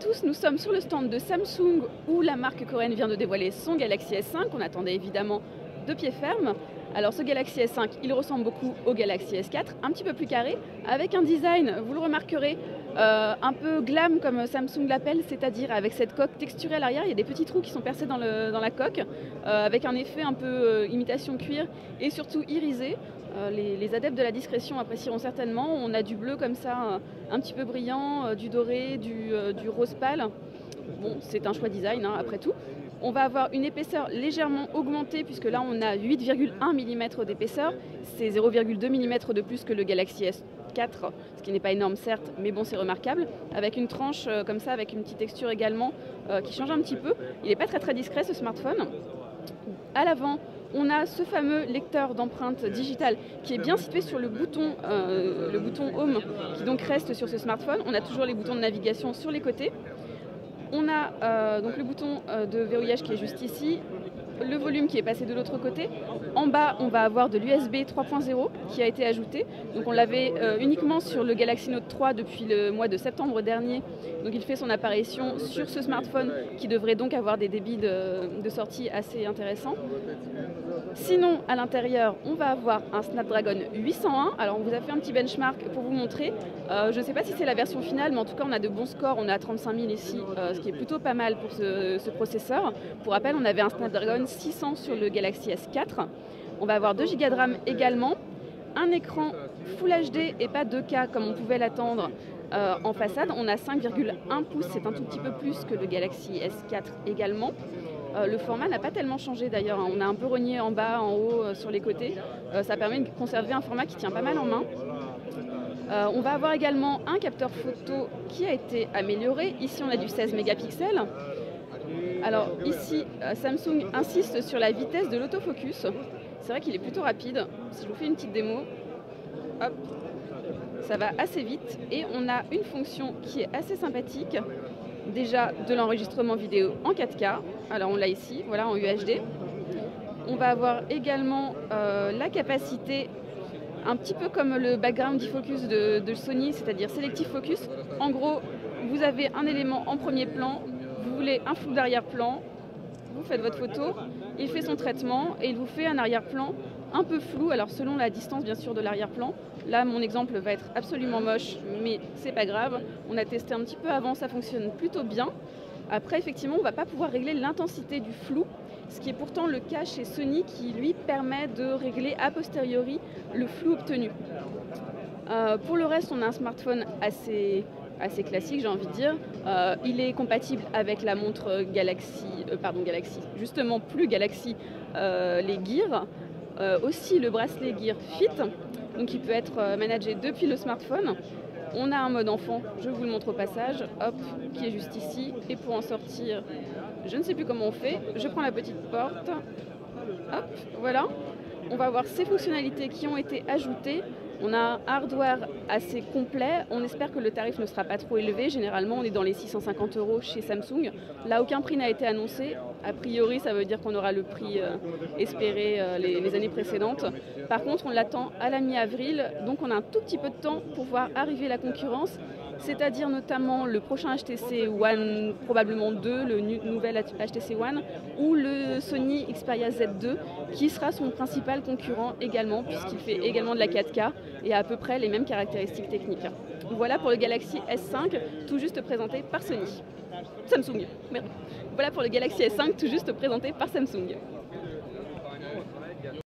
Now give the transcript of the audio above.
tous, nous sommes sur le stand de Samsung où la marque coréenne vient de dévoiler son Galaxy S5. On attendait évidemment de pied ferme. Alors ce Galaxy S5, il ressemble beaucoup au Galaxy S4, un petit peu plus carré, avec un design, vous le remarquerez, un peu glam comme Samsung l'appelle, c'est-à-dire avec cette coque texturée à l'arrière, il y a des petits trous qui sont percés dans la coque, avec un effet un peu imitation cuir et surtout irisé. Les adeptes de la discrétion apprécieront certainement. On a du bleu comme ça, un petit peu brillant, du doré, du rose pâle. Bon, c'est un choix design hein, après tout. On va avoir une épaisseur légèrement augmentée puisque là on a 8,1 mm d'épaisseur. C'est 0,2 mm de plus que le Galaxy S4, ce qui n'est pas énorme certes, mais bon c'est remarquable. Avec une tranche comme ça, avec une petite texture également qui change un petit peu. Il n'est pas très discret ce smartphone. À l'avant, on a ce fameux lecteur d'empreintes digitales qui est bien situé sur le bouton Home qui donc reste sur ce smartphone. On a toujours les boutons de navigation sur les côtés. On a donc le bouton de verrouillage qui est juste ici, le volume qui est passé de l'autre côté. En bas, on va avoir de l'USB 3.0 qui a été ajouté. Donc on l'avait uniquement sur le Galaxy Note 3 depuis le mois de septembre dernier. Donc il fait son apparition sur ce smartphone qui devrait donc avoir des débits de sortie assez intéressants. Sinon, à l'intérieur, on va avoir un Snapdragon 801. Alors, on vous a fait un petit benchmark pour vous montrer. Je ne sais pas si c'est la version finale, mais en tout cas, on a de bons scores. On est à 35 000 ici, ce qui est plutôt pas mal pour ce processeur. Pour rappel, on avait un Snapdragon 600 sur le Galaxy S4. On va avoir 2 Go de RAM également. Un écran Full HD et pas 2K comme on pouvait l'attendre en façade. On a 5,1 pouces, c'est un tout petit peu plus que le Galaxy S4 également. Le format n'a pas tellement changé d'ailleurs, on a un peu rogné en bas, en haut, sur les côtés. Ça permet de conserver un format qui tient pas mal en main. On va avoir également un capteur photo qui a été amélioré. Ici on a du 16 mégapixels. Alors ici Samsung insiste sur la vitesse de l'autofocus. C'est vrai qu'il est plutôt rapide. Si je vous fais une petite démo, hop, ça va assez vite. Et on a une fonction qui est assez sympathique. Déjà de l'enregistrement vidéo en 4K, alors on l'a ici, voilà en UHD. On va avoir également la capacité, un petit peu comme le background defocus de Sony, c'est-à-dire selective focus. En gros, vous avez un élément en premier plan, vous voulez un flou d'arrière-plan, vous faites votre photo, il fait son traitement et il vous fait un arrière-plan un peu flou, alors selon la distance bien sûr de l'arrière-plan. Là mon exemple va être absolument moche, mais c'est pas grave. On a testé un petit peu avant, ça fonctionne plutôt bien. Après effectivement on ne va pas pouvoir régler l'intensité du flou, ce qui est pourtant le cas chez Sony qui lui permet de régler a posteriori le flou obtenu. Pour le reste on a un smartphone assez classique j'ai envie de dire. Il est compatible avec la montre Galaxy, justement plus Galaxy, les Gear. Aussi le bracelet Gear Fit, donc il peut être managé depuis le smartphone. On a un mode enfant, je vous le montre au passage, hop, qui est juste ici. Et pour en sortir, je ne sais plus comment on fait. Je prends la petite porte, hop, voilà. On va avoir ces fonctionnalités qui ont été ajoutées. On a un hardware assez complet. On espère que le tarif ne sera pas trop élevé. Généralement, on est dans les 650 € chez Samsung. Là, aucun prix n'a été annoncé. A priori, ça veut dire qu'on aura le prix espéré les années précédentes. Par contre, on l'attend à la mi-avril. Donc, on a un tout petit peu de temps pour voir arriver la concurrence. C'est-à-dire notamment le prochain HTC One, probablement 2, le nouvel HTC One, ou le Sony Xperia Z2, qui sera son principal concurrent également, puisqu'il fait également de la 4K et a à peu près les mêmes caractéristiques techniques. Voilà pour le Galaxy S5, tout juste présenté par Samsung. Merde. Voilà pour le Galaxy S5, tout juste présenté par Samsung.